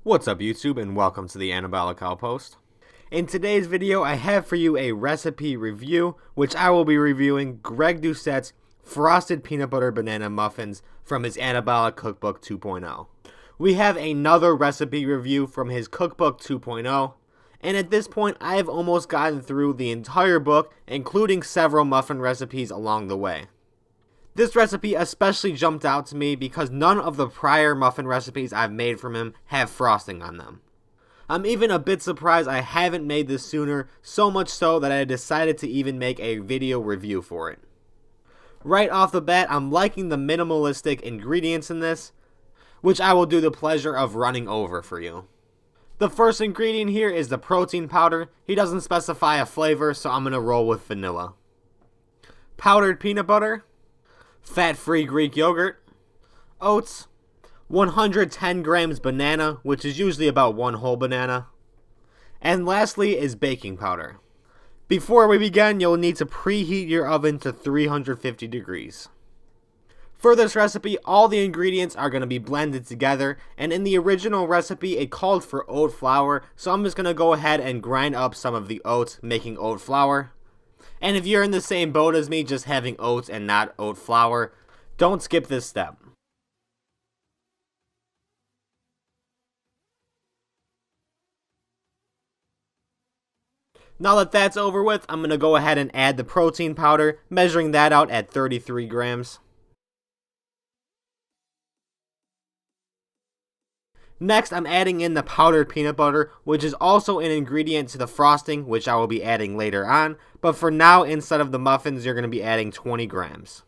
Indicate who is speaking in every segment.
Speaker 1: What's up YouTube, and welcome to the Anabolic Outpost. In today's video I have for you a recipe review, which I will be reviewing Greg Doucette's Frosted Peanut Butter Banana Muffins from his Anabolic Cookbook 2.0. We have another recipe review from his Cookbook 2.0, and at this point I have almost gotten through the entire book, including several muffin recipes along the way. This recipe especially jumped out to me because none of the prior muffin recipes I've made from him have frosting on them. I'm even a bit surprised I haven't made this sooner, so much so that I decided to even make a video review for it. Right off the bat, I'm liking the minimalistic ingredients in this, which I will do the pleasure of running over for you. The first ingredient here is the protein powder. He doesn't specify a flavor, so I'm going to roll with vanilla. Powdered peanut butter, fat-free Greek yogurt, oats, 110 grams banana, which is usually about one whole banana, and lastly is baking powder. Before we begin, you'll need to preheat your oven to 350 degrees. For this recipe, all the ingredients are going to be blended together, and in the original recipe it called for oat flour, so I'm just going to go ahead and grind up some of the oats, making oat flour. And if you're in the same boat as me, just having oats and not oat flour, don't skip this step. Now that that's over with, I'm going to go ahead and add the protein powder, measuring that out at 33 grams. Next, I'm adding in the powdered peanut butter, which is also an ingredient to the frosting, which I will be adding later on, but for now, instead of the muffins, you're going to be adding 20 grams.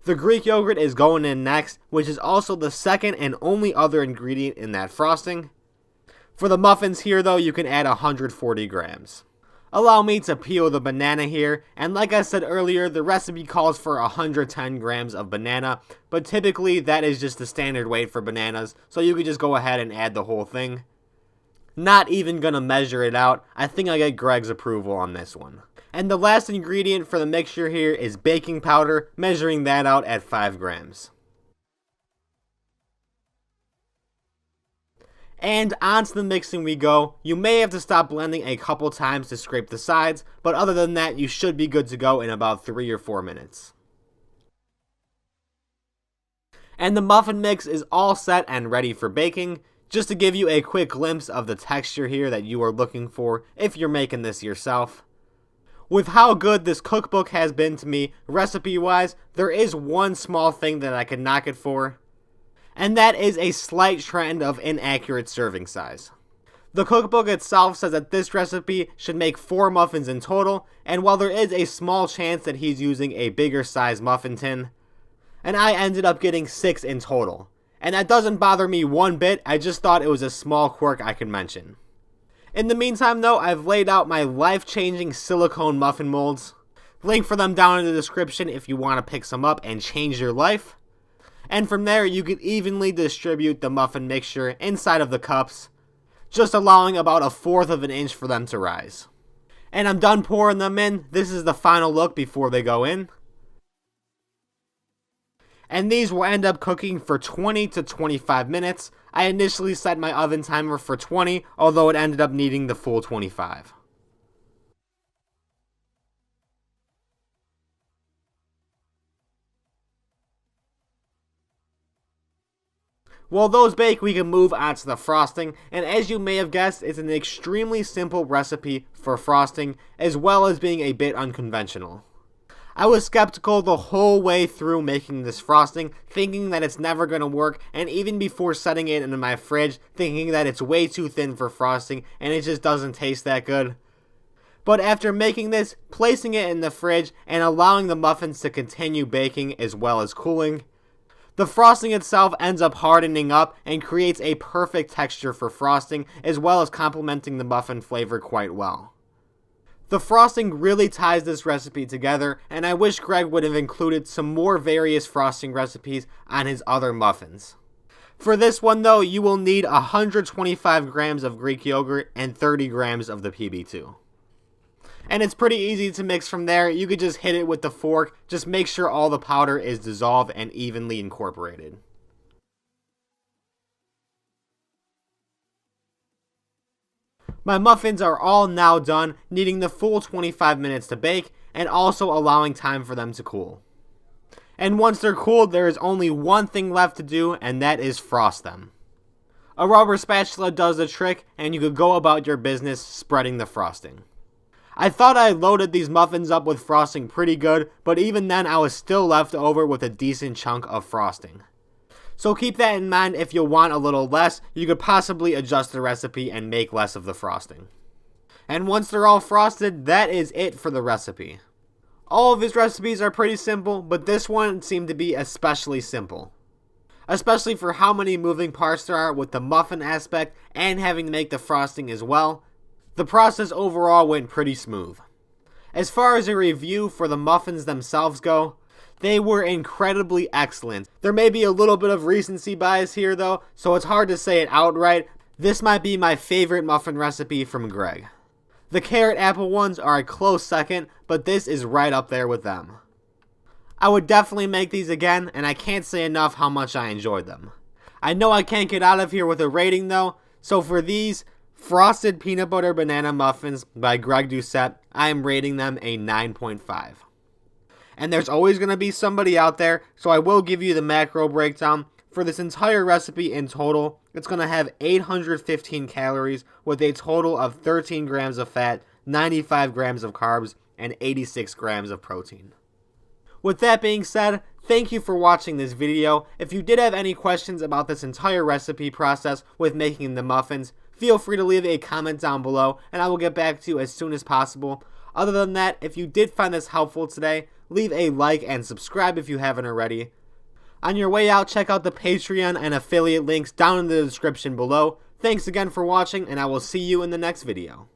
Speaker 1: The Greek yogurt is going in next, which is also the second and only other ingredient in that frosting. For the muffins here, though, you can add 140 grams. Allow me to peel the banana here, and like I said earlier, the recipe calls for 110 grams of banana, but typically that is just the standard weight for bananas, so you could just go ahead and add the whole thing. Not even gonna measure it out. I think I get Greg's approval on this one. And the last ingredient for the mixture here is baking powder, measuring that out at 5 grams. And onto the mixing we go. You may have to stop blending a couple times to scrape the sides, but other than that, you should be good to go in about 3 or 4 minutes. And the muffin mix is all set and ready for baking. Just to give you a quick glimpse of the texture here that you are looking for if you're making this yourself. With how good this cookbook has been to me, recipe-wise, there is one small thing that I can knock it for, and that is a slight trend of inaccurate serving size. The cookbook itself says that this recipe should make 4 muffins in total, and while there is a small chance that he's using a bigger size muffin tin, and I ended up getting 6 in total. And that doesn't bother me one bit, I just thought it was a small quirk I could mention. In the meantime though, I've laid out my life-changing silicone muffin molds. Link for them down in the description if you want to pick some up and change your life. And from there, you can evenly distribute the muffin mixture inside of the cups, just allowing about 1/4 of an inch for them to rise. And I'm done pouring them in. This is the final look before they go in. And these will end up cooking for 20 to 25 minutes. I initially set my oven timer for 20, although it ended up needing the full 25. While those bake, we can move on to the frosting, and as you may have guessed, it's an extremely simple recipe for frosting, as well as being a bit unconventional. I was skeptical the whole way through making this frosting, thinking that it's never going to work, and even before setting it in my fridge, thinking that it's way too thin for frosting, and it just doesn't taste that good. But after making this, placing it in the fridge, and allowing the muffins to continue baking as well as cooling, the frosting itself ends up hardening up and creates a perfect texture for frosting, as well as complementing the muffin flavor quite well. The frosting really ties this recipe together, and I wish Greg would have included some more various frosting recipes on his other muffins. For this one though, you will need 125 grams of Greek yogurt and 30 grams of the PB2. And it's pretty easy to mix from there. You could just hit it with the fork. Just make sure all the powder is dissolved and evenly incorporated. My muffins are all now done, needing the full 25 minutes to bake and also allowing time for them to cool. And once they're cooled, there is only one thing left to do, and that is frost them. A rubber spatula does the trick, and you could go about your business spreading the frosting. I thought I loaded these muffins up with frosting pretty good, but even then I was still left over with a decent chunk of frosting. So keep that in mind. If you want a little less, you could possibly adjust the recipe and make less of the frosting. And once they're all frosted, that is it for the recipe. All of his recipes are pretty simple, but this one seemed to be especially simple. Especially for how many moving parts there are with the muffin aspect and having to make the frosting as well. The process overall went pretty smooth. As far as a review for the muffins themselves go, they were incredibly excellent. There may be a little bit of recency bias here though, so it's hard to say it outright. This might be my favorite muffin recipe from Greg. The carrot apple ones are a close second, but this is right up there with them. I would definitely make these again, and I can't say enough how much I enjoyed them. I know I can't get out of here with a rating though, so for these frosted peanut butter banana muffins by Greg Doucette, I am rating them a 9.5. And there's always going to be somebody out there, so I will give you the macro breakdown. For this entire recipe in total, it's going to have 815 calories with a total of 13 grams of fat, 95 grams of carbs, and 86 grams of protein. With that being said, thank you for watching this video. If you did have any questions about this entire recipe process with making the muffins, feel free to leave a comment down below and I will get back to you as soon as possible. Other than that, if you did find this helpful today, leave a like and subscribe if you haven't already. On your way out, check out the Patreon and affiliate links down in the description below. Thanks again for watching, and I will see you in the next video.